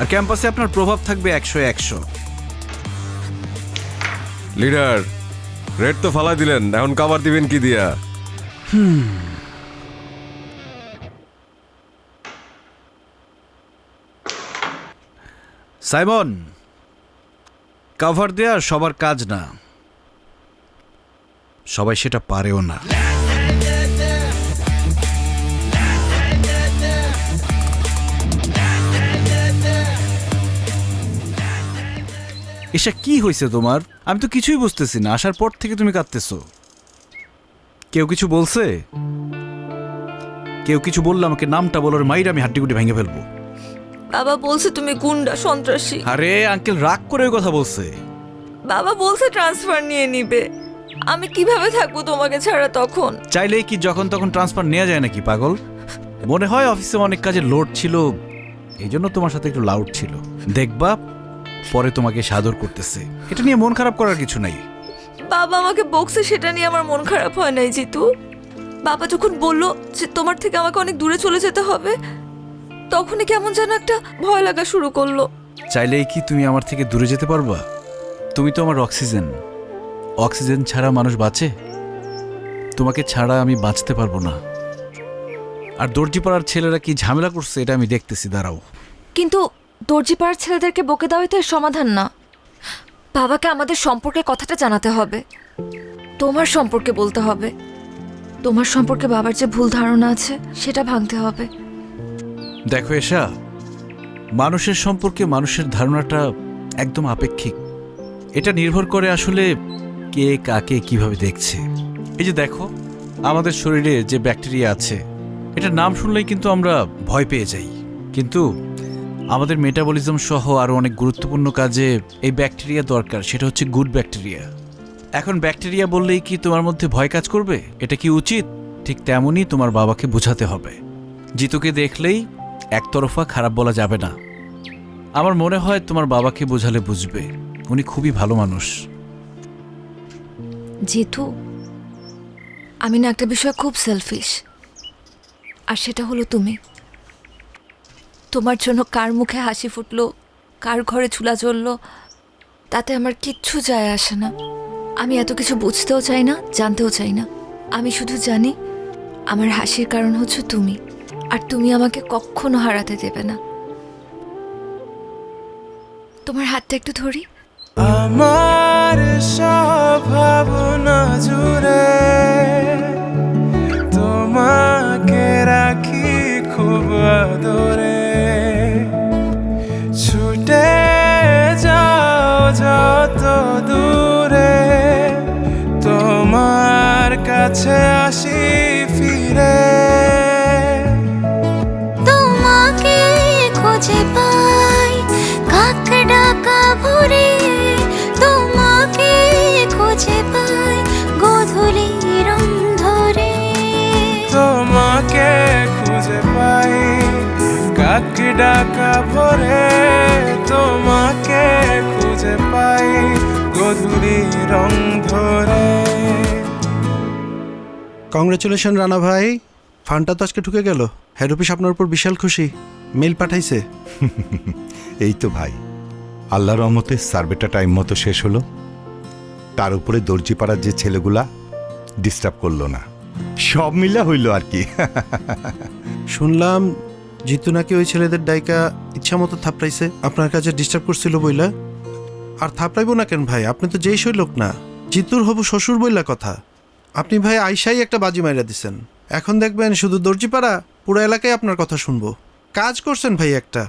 Speaker 9: আর ক্যাম্পাসে আপনার প্রভাব থাকবে 100-100।
Speaker 14: লিডার, রেড তো ফালাই দিলেন, এখন কাভার দিবেন কি দিয়া?
Speaker 9: সাইমন, কভার দেয়া সবার কাজ না, সবাই সেটা পারেও না। এসা কি হয়েছে তোমার? আমি তো কিছুই বুঝতেছি না। আসার পর থেকে তুমি কাঁদতেছো। কেউ কিছু বলছে? কেউ কিছু বললে আমাকে নামটা বলার মাইর আমি হাড্ডিগুটি ভেঙে ফেলবো।
Speaker 3: বাবা বলছে তুমি গুন্ডা, সন্ত্রাসী।
Speaker 9: আরে আঙ্কেল রাগ করে ওই কথা বলছে।
Speaker 3: বাবা বলছে ট্রান্সফার নিয়ে নিবে। আমি কিভাবে থাকবো তোমাকে ছাড়া তখন?
Speaker 9: চাইলেই কি যখন তখন ট্রান্সফার নেওয়া যায় নাকি পাগল? মনে হয় অফিসে অনেক কাজের লোড ছিল, এই জন্য তোমার সাথে একটু লাউড ছিল। দেখবা পরে তোমাকে সাদর করতেছে, এটা নিয়ে মন খারাপ করার কিছু নাই।
Speaker 3: বাবা আমাকে বকছে, সেটা নিয়ে আমার মন খারাপ হয় নাই জিতু। বাবা যখন বললো যে তোমার থেকে আমাকে অনেক দূরে চলে যেতে হবে, তখনই কেমন যেন একটা ভয় লাগা শুরু করলো।
Speaker 9: চাইলেই কি তুমি আমার থেকে দূরে যেতে পারবা? তুমি তো আমার অক্সিজেন। অক্সিজেন ছাড়া মানুষ বাঁচে? তোমাকে ছাড়া আমি বাঁচতে পারবো না। আর দর্জিপাড়ার ছেলেরা কি ঝামেলা করছে এটা আমি দেখতেছি, দাঁড়াও।
Speaker 3: কিন্তু দর্জিপাড়ার ছেলেদেরকে বকে দেওয়াই তো এর সমাধান না। বাবাকে আমাদের সম্পর্কে কথাটা জানাতে হবে, তোমার সম্পর্কে বলতে হবে। তোমার সম্পর্কে বাবার যে ভুল ধারণা আছে সেটা ভাঙতে হবে।
Speaker 9: দেখো এশা, মানুষের সম্পর্কে মানুষের ধারণাটা একদম আপেক্ষিক। এটা নির্ভর করে আসলে কে কাকে কিভাবে দেখছে। এই যে দেখো, আমাদের শরীরে যে ব্যাকটেরিয়া আছে, এটার নাম শুনলেই কিন্তু আমরা ভয় পেয়ে যাই। কিন্তু আমাদের মেটাবলিজম সহ আরও অনেক গুরুত্বপূর্ণ কাজে এই ব্যাকটেরিয়া দরকার, সেটা হচ্ছে গুড ব্যাকটেরিয়া। এখন ব্যাকটেরিয়া বললেই কি তোমার মধ্যে ভয় কাজ করবে? এটা কি উচিত? ঠিক তেমনই তোমার বাবাকে বোঝাতে হবে। জিতুকে দেখলেই একতরফা খারাপ বলা যাবে না। আমার মনে হয় তোমার বাবাকে বোঝালে বুঝবে, উনি খুবই ভালো মানুষ।
Speaker 3: জিতু, আমি না একটা বিষয় খুব সেলফিশ, আর সেটা হলো তুমি। তোমার জন্য কার মুখে হাসি ফুটলো, কার ঘরে চুলা জ্বললো, তাতে আমার কিচ্ছু যায় আসে না। আমি এত কিছু বুঝতেও চাই না, জানতেও চাই না। আমি শুধু জানি আমার হাসির কারণ হচ্ছে তুমি, আর তুমি আমাকে কখনো হারাতে দেবে না। তোমার হাতটা একটু ধরি।
Speaker 4: আমার সব ভাবনা জুড়ে তোমাকে রাখি খুব আদরে। ছুটে যাও যত দূরে, তোমার কাছে আসি ফিরে।
Speaker 12: তোমাকে
Speaker 4: একটি ডাকা ভরে তোমাকে খুঁজে পাই গধূলি রং ধরে।
Speaker 6: কংগ্রেচুলেশন রানা ভাই, ফান্ডটা তো আজকে ঢুকে গেল। হেড অফিস আপনার উপর বিশাল খুশি, মেল পাঠাইছে।
Speaker 1: এই তো ভাই, আল্লাহর রহমতে সার্ভেটা টাইম মতো শেষ হলো। তার উপরে দর্জিপাড়ার যে ছেলেগুলা ডিস্টার্ব করলো না, সব মিলা হইল আর কি।
Speaker 6: শুনলাম জিতু নাকি ওই ছেলেদের ডাইকা ইচ্ছা মতো থাপড়াইছে, আপনার কাছে ডিস্টার্ব করছিল বইলা। আর থাপড়াইবো না কেন ভাই, আপনি তো যেই সই লোক না, জিতুর হবু শ্বশুর বইলা কথা। আপনি ভাই আইসাই একটা বাজি মাইরা দিছেন, এখন দেখবেন শুধু দর্জিপাড়া পুরো এলাকায় আপনার কথা শুনবো। কাজ করছেন ভাই একটা।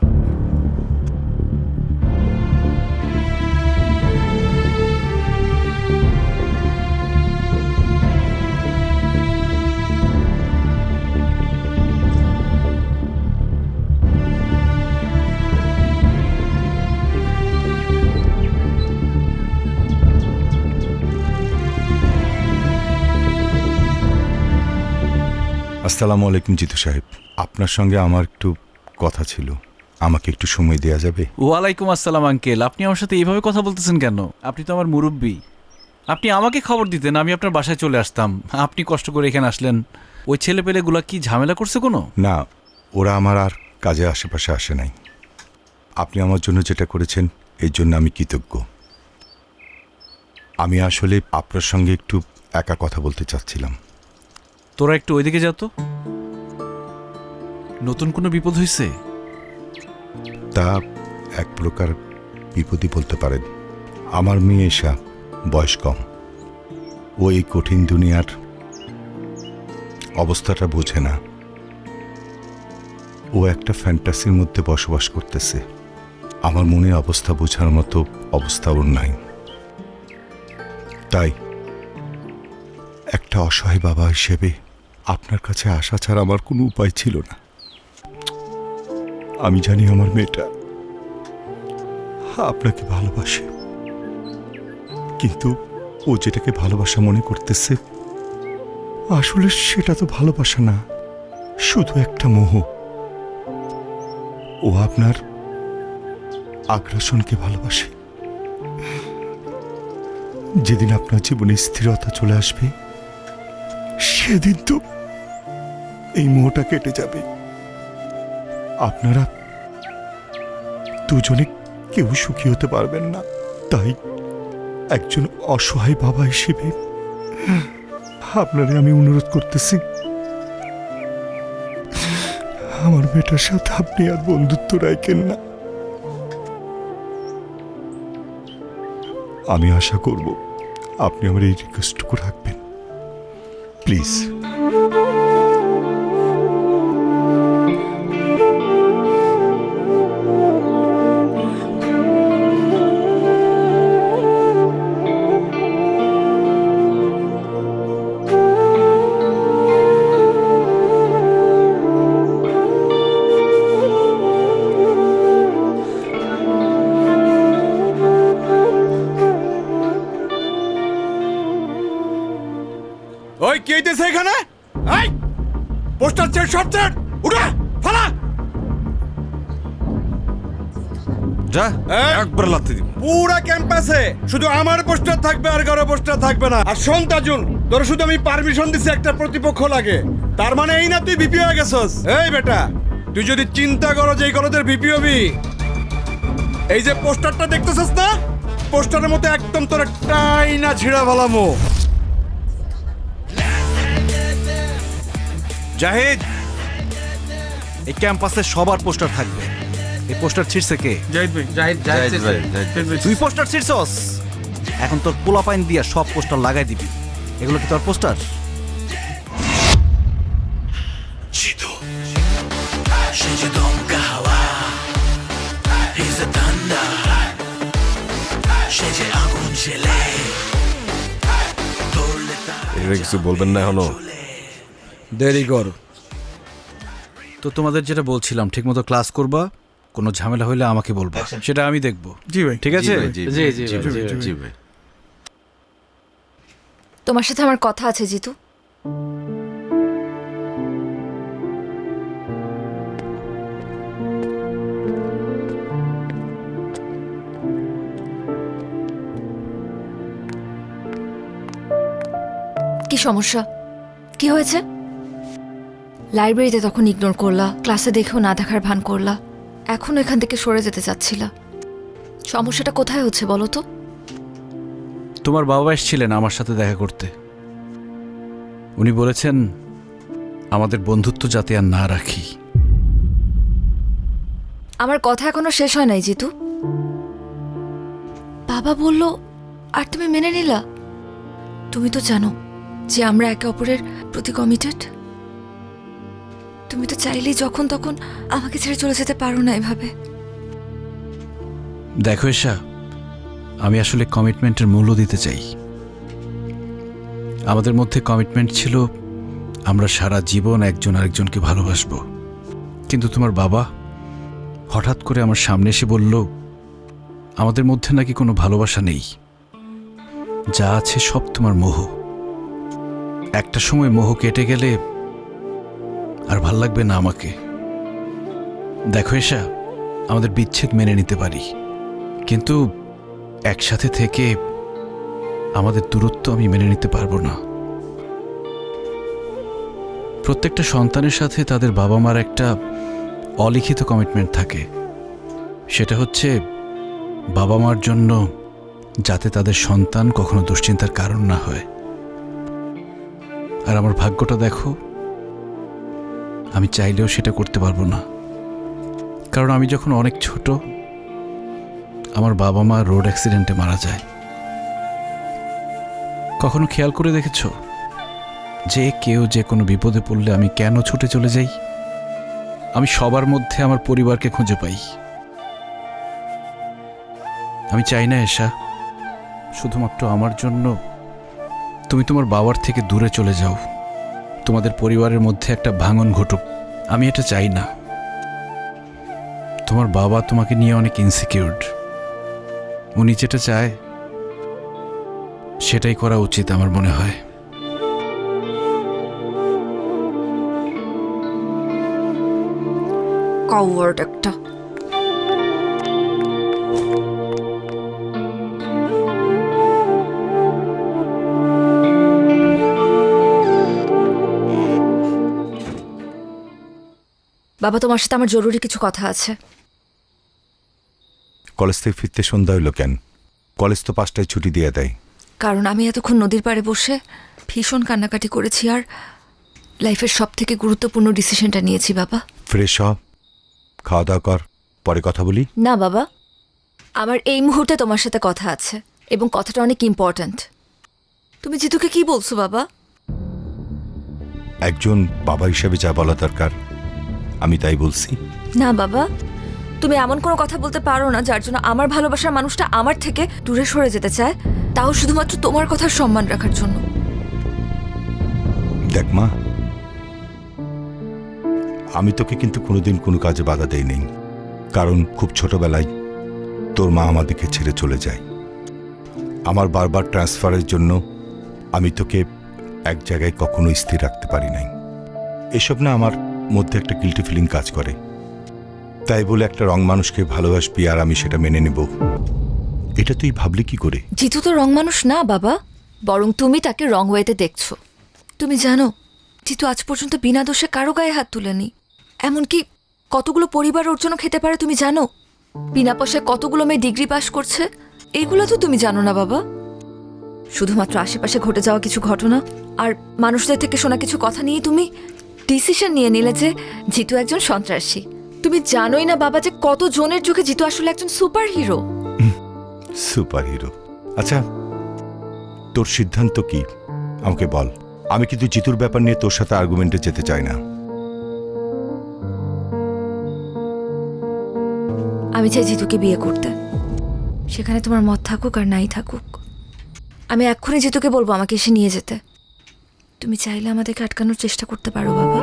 Speaker 1: আসসালামু আলাইকুম জিতু সাহেব, আপনার সঙ্গে আমার একটু কথা ছিল, আমাকে একটু সময় দেওয়া যাবে?
Speaker 9: ওয়ালাইকুম আসসালাম আঙ্কেল, আপনি আমার সাথে এইভাবে কথা বলতেছেন কেন? আপনি তো আমার মুরব্বী, আপনি আমাকে খবর দিতেন, আমি আপনার বাসায় চলে আসতাম। আপনি কষ্ট করে এখানে আসলেন, ওই ছেলেপেলেগুলা কি ঝামেলা করছে কোনো?
Speaker 1: না, ওরা আমার আর কাজে আশেপাশে আসে নাই। আপনি আমার জন্য যেটা করেছেন এর জন্য আমি কৃতজ্ঞ। আমি আসলে আপনার সঙ্গে একটু একা কথা বলতে চাচ্ছিলাম।
Speaker 9: তোরা একটু ওইদিকে যা তো। নতুন কোনো বিপদ হয়েছে?
Speaker 1: তা এক প্রকার বিপদই বলতে পারেন। আমার মেয়ে এসা বয়স কম, ও এই কঠিন দুনিয়ার অবস্থাটা বোঝে না। ও একটা ফ্যান্টাসির মধ্যে বসবাস করতেছে। আমার মনের অবস্থা বোঝার মতো অবস্থা ওর নাই। তাই একটা অসহায় বাবা হিসেবে আপনার কাছে আসা ছাড়া আমার কোনো উপায় ছিল না। আমি জানি আমার মেয়েটা আপনাকে ভালোবাসে, কিন্তু ও যেটাকে ভালোবাসা মনে করতেছে আসলে সেটা তো ভালোবাসা না, শুধু একটা মোহ। ও আপনার আগ্রাসনকে ভালোবাসে। যেদিন আপনার জীবনে স্থিরতা চলে আসবে সেদিন তো এই মোহটা কেটে যাবে। আপনারা দুজনে কেউ সুখী হতে পারবেন না। তাই একজন অসহায় বাবা হিসেবে আপনারে আমি অনুরোধ করতেছি, আমার মেয়েটার সাথে আপনি আর বন্ধুত্ব রাখেন না। আমি আশা করব আপনি আমার এই রিকোয়েস্টটুকু রাখবেন, প্লিজ।
Speaker 6: ওই কে দিতেছে এখানে? এই পোস্টার চেট শর্ট চেট উঠা ফালা
Speaker 14: যা একবার লাথি দিব।
Speaker 6: পুরা ক্যাম্পাসে শুধু আমার পোস্টার থাকবে, আর কারো পোস্টার থাকবে না। আর শোন তাজুন, তোর শুধু আমি পারমিশন দিছি, একটা প্রতিপক্ষ লাগে, তার মানে এই না তুই ভিপি হয়ে গেছস। এই বেটা, তুই যদি চিন্তা করো যে এই কলেজের ভিপি হবি, এই যে পোস্টারটা দেখতেছস না, পোস্টারের মতো একদম তোর একটাই না ছিঁড়া ভালামো।
Speaker 9: জাহিদ, এই ক্যাম্পাসে সবার পোস্টার থাকবে। এই পোস্টার ছিঁড়ছে কে?
Speaker 5: জাহিদ ভাই, জাহিদ ভাই।
Speaker 9: তুই পোস্টার ছিঁড়ছস, এখন তোর পোলাপাইন দিয়া সব পোস্টার লাগাই দিবি। এগুলো কি তোর পোস্টার?
Speaker 14: এটা কিছু বলবেন না এখনো?
Speaker 6: দেরি কর।
Speaker 9: তো তোমাদের যেটা বলছিলাম, ঠিকমতো ক্লাস করবা, কোনো ঝামেলা হইলে আমাকে বলবা, সেটা আমি দেখবো।
Speaker 5: জি ভাই।
Speaker 9: ঠিক আছে?
Speaker 14: জি ভাই।
Speaker 3: তোমার সাথে আমার কথা আছে জিতু। কি সমস্যা? কি হয়েছে? লাইব্রেরিতে তখন ইগনোর করলা, ক্লাসে দেখেও না দেখার ভান করলা, এখন এখান থেকে সরে যেতে চাচ্ছিলা। সমস্যাটা কোথায় হচ্ছে বলো তো?
Speaker 9: তোমার বাবা এসেছিলেন আমার সাথে দেখা করতে। উনি বলেছেন আমাদের বন্ধুত্ব যাতে আর না রাখি।
Speaker 3: আমার কথা এখনো শেষ হয় নাই জিতু। বাবা বলল আর তুমি মেনে নিলা? তুমি তো জানো যে আমরা একে অপরের প্রতি কমিটেড। তুমি তো চাইলেই যখন তখন আমাকে ছেড়ে চলে যেতে পারো না এভাবে।
Speaker 9: দেখো এশা, আমি আসলে কমিটমেন্টের মূল্য দিতে চাই। আমাদের মধ্যে কমিটমেন্ট ছিল আমরা সারা জীবন একজন আরেকজনকে ভালোবাসবো। কিন্তু তোমার বাবা হঠাৎ করে আমার সামনে এসে বলল আমাদের মধ্যে নাকি কোনো ভালোবাসা নেই, যা আছে সব তোমার মোহ। একটা সময় মোহ কেটে গেলে আর ভাল লাগবে না আমাকে। দেখো এশা, আমাদের বিচ্ছেদ মেনে নিতে পারি, কিন্তু একসাথে থেকে আমাদের দূরত্ব আমি মেনে নিতে পারবো না। প্রত্যেকটা সন্তানের সাথে তাদের বাবা মার একটা অলিখিত কমিটমেন্ট থাকে, সেটা হচ্ছে বাবা মার জন্য যাতে তাদের সন্তান কখনো দুশ্চিন্তার কারণ না হয়। আর আমার ভাগ্যটা দেখো, আমি চাইলেও সেটা করতে পারবো না। কারণ আমি যখন অনেক ছোট, আমার বাবা মা রোড অ্যাক্সিডেন্টে মারা যায়। কখনো খেয়াল করে দেখেছো যে কেউ যে কোনো বিপদে পড়লে আমি কেন ছুটে চলে যাই? আমি সবার মধ্যে আমার পরিবারকে খুঁজে পাই। আমি চাই না এশা শুধুমাত্র আমার জন্য তুমি তোমার বাবার থেকে দূরে চলে যাও, তোমাদের পরিবারের মধ্যে একটা ভাঙন ঘটুক। আমি এটা চাই না। তোমার বাবা তোমাকে নিয়ে অনেক ইনসিকিউরড। উনি যেটা চায় সেটাই করা উচিত আমার মনে হয়।
Speaker 3: কাওয়ার্ড একটা। বাবা, তোমার সাথে আমার জরুরি কিছু কথা আছে।
Speaker 1: কলেজ থেকে ফিরতে সন্ধ্যা হইল কেন? কলেজ তো 5টায় ছুটি দিয়ে দেয়।
Speaker 3: কারণ আমি এতক্ষণ নদীর পাড়ে বসে ভীষণ কান্নাকাটি করেছি আর লাইফের সব থেকে গুরুত্বপূর্ণ ডিসিশনটা নিয়েছি বাবা।
Speaker 1: ফ্রেশ হ, খাওয়া দাওয়া কর, পরে কথা বলি।
Speaker 3: না বাবা, আমার এই মুহূর্তে তোমার সাথে কথা আছে এবং কথাটা অনেক ইম্পর্ট্যান্ট। তুমি জিতুকে কি বলছো বাবা?
Speaker 1: একজন বাবা হিসেবে যা বলা দরকার আমি তাই বলছি।
Speaker 3: না বাবা, তুমি এমন কোনো কথা বলতে পারো না যার জন্য আমার ভালোবাসার মানুষটা আমার থেকে দূরে সরে যেতে চায়, তাও শুধুমাত্র তোমার কথার সম্মান রাখার জন্য।
Speaker 1: দেখ মা, আমি তোকে কিন্তু কোনোদিন কোনো কাজে বাধা দেই নেই, কারণ খুব ছোটবেলায় তোর মা আমাদেরকে ছেড়ে চলে যায়। আমার বারবার ট্রান্সফারের জন্য আমি তোকে এক জায়গায় কখনো স্থির রাখতে পারি নাই। এসব না আমার মধ্যে একটা গিল্টি ফিলিং কাজ করে। তাই বলে একটা রং মানুষকে ভালোবাসবি আর আমি সেটা মেনে নেব, এটা তুই ভাবলি কি করে?
Speaker 3: জিতু তো রং মানুষ না বাবা, বরং তুমি তাকে রং ওয়েতে দেখছো। তুমি জানো জিতু আজ পর্যন্ত বিনা দোষে কারো গায়ে হাত তুলেনি। এমনকি কতগুলো পরিবার ওর জন্য খেতে পারে তুমি জানো? বিনা পয়সায় কতগুলো মেয়ে ডিগ্রি পাস করছে, এগুলো তো তুমি জানো না বাবা। শুধুমাত্র আশেপাশে ঘটে যাওয়া কিছু ঘটনা আর মানুষদের থেকে শোনা কিছু কথা নিয়ে তুমি ডিসিশন নিয়ে নিলে যে জিতু একজন সন্ত্রাসী। তুমি জানোই না বাবা যে কত জনের চোখে জিতু আসলে একজন সুপার হিরো।
Speaker 1: Super hero? আচ্ছা, তোর সিদ্ধান্ত কি আমাকে বল। আমি কিন্তু জিতুর ব্যাপার নিয়ে তোর সাথে আর্গুমেন্টে যেতে চাই না।
Speaker 3: আমি চাই জিতুকে বিয়ে করতে, সেখানে তোমার মত থাকুক আর নাই থাকুক। আমি এক্ষুনি জিতুকে বলবো আমাকে এসে নিয়ে যেতে। তুমি চাইলে আমাদেরকে আটকানোর চেষ্টা করতে পারো বাবা।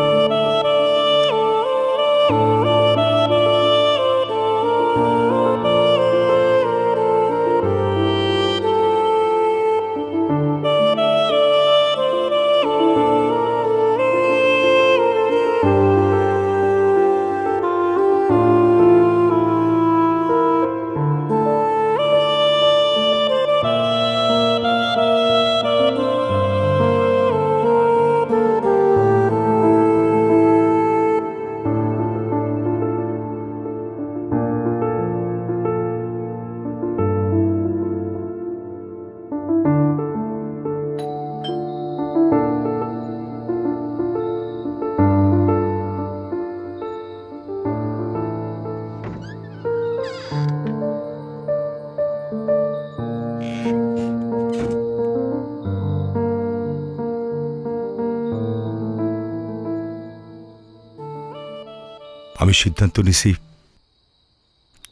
Speaker 1: আমি সিদ্ধান্ত নিছি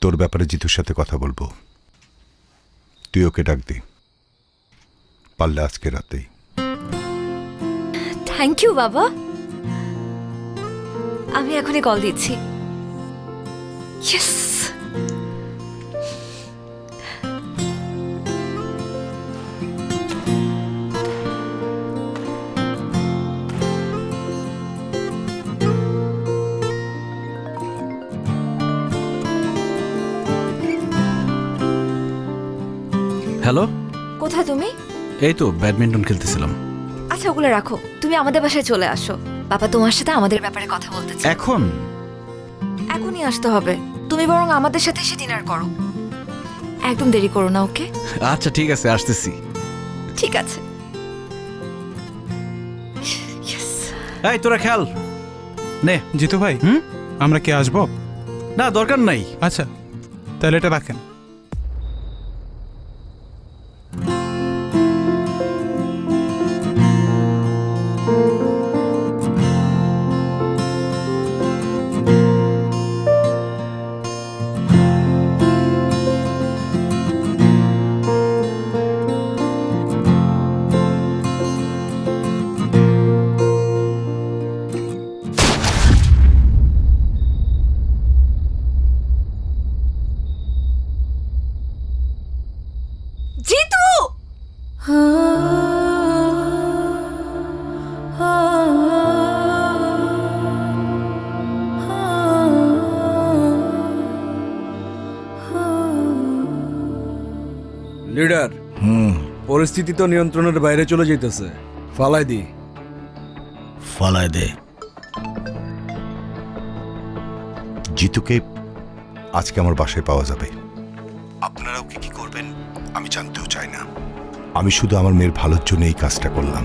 Speaker 1: তোর ব্যাপারে জিতুর সাথে কথা বলবো। তুই ওকে ডাক দে, পারলে আজকে রাতেই।
Speaker 3: থ্যাংক ইউ বাবা। আমি এখনই কল দিচ্ছি। ইয়েস।
Speaker 9: হ্যালো,
Speaker 3: কোথায় তুমি?
Speaker 9: এই তো ব্যাডমিন্টন খেলতেছিলাম।
Speaker 3: আচ্ছা ওগুলো রাখো, তুমি আমাদের বাসায় চলে আসো। বাবা তোমার সাথে আমাদের ব্যাপারে কথা বলতে চায়।
Speaker 9: এখন
Speaker 3: এখনই আসতে হবে। তুমি বরং আমাদের সাথে এসে ডিনার করো। একদম দেরি করো না, ওকে?
Speaker 9: আচ্ছা ঠিক আছে, আসতেছি।
Speaker 3: ঠিক আছে।
Speaker 9: এই তোরা খেল নে।
Speaker 4: জিতু ভাই,
Speaker 9: হুম?
Speaker 4: আমরা কি আসবো?
Speaker 9: না, দরকার নাই।
Speaker 4: আচ্ছা তাহলে এটা রাখেন।
Speaker 3: জিতু!
Speaker 6: লিডার, পরিস্থিতি তো নিয়ন্ত্রণের বাইরে চলে যেতেছে। ফালাই দি।
Speaker 13: ফালায় দে।
Speaker 1: জিতুকে আজকে আমার বাসায় পাওয়া যাবে। আপনারাও কি করবেন আমি জানতেও চাই না। আমি শুধু আমার মেয়ের ভালোর জন্য এই কাজটা করলাম।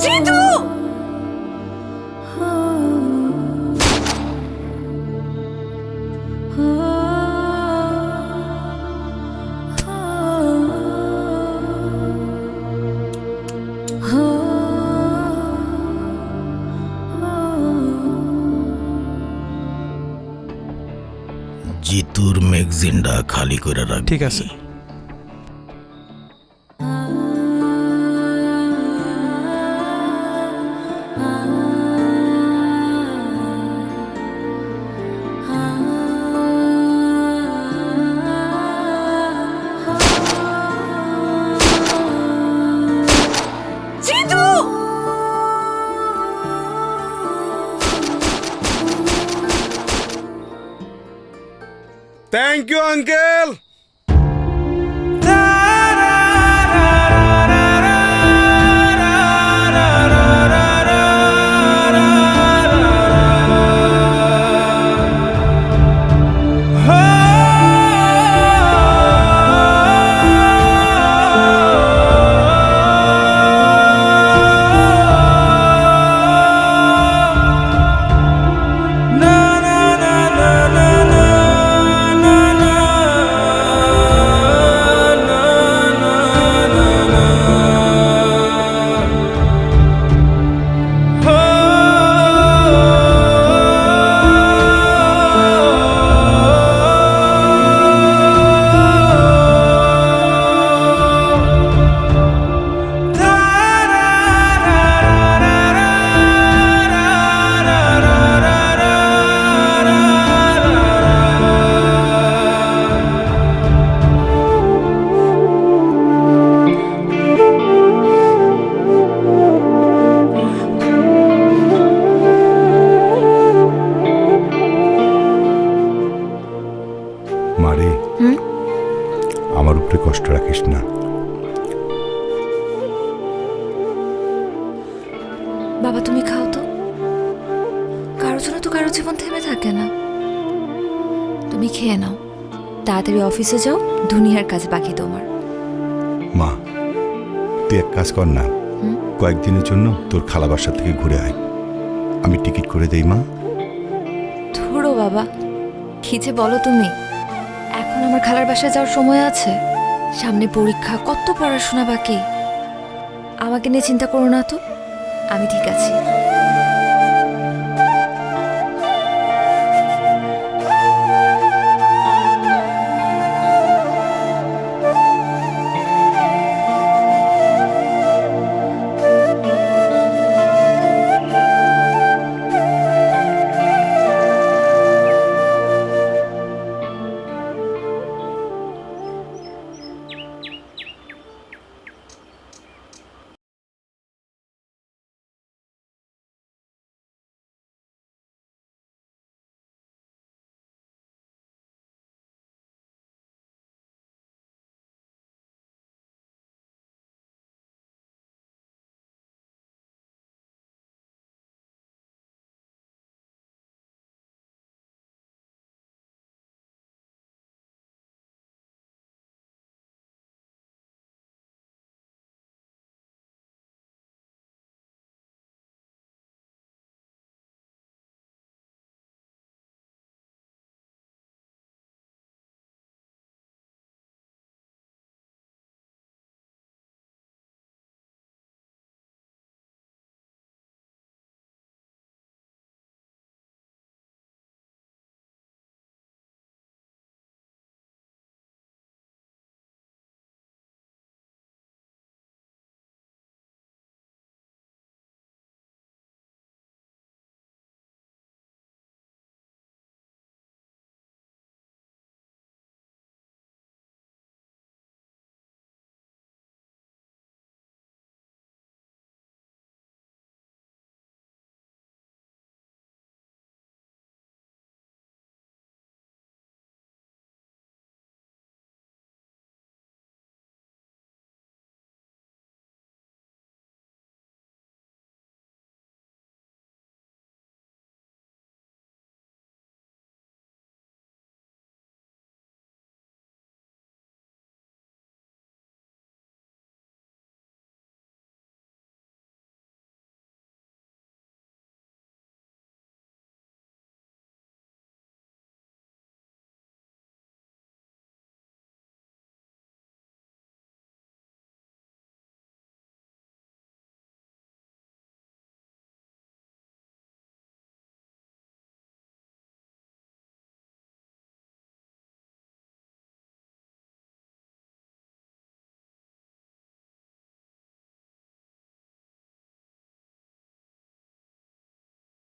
Speaker 3: জিতু!
Speaker 13: জিতুর ম্যাগজিনটা খালি করে রাখ।
Speaker 4: ঠিক আছে।
Speaker 3: জিতু!
Speaker 6: Thank you uncle.
Speaker 1: মারে, আমার উপরে কষ্ট রাখিস না।
Speaker 3: বাবা তুমি খাও তো। কারোর জন্য তো কারো জীবন থেমে থাকে না। তুমি খেয়ে নাও, তাড়াতাড়ি অফিসে যাও, দুনিয়ার কাজ বাকি তোমার।
Speaker 1: মা, তুই এক কাজ কর না, কয়েকদিনের জন্য তোর খালা বাসা থেকে ঘুরে আয়। আমি টিকিট করে দেই মা।
Speaker 3: ধরো বাবা, কি যে বলো তুমি। এখন আমার খালার বাসায় যাওয়ার সময় আছে? সামনে পরীক্ষা, কত পড়াশোনা বাকি। আমাকে নিয়ে চিন্তা করো না তো, আমি ঠিক আছি।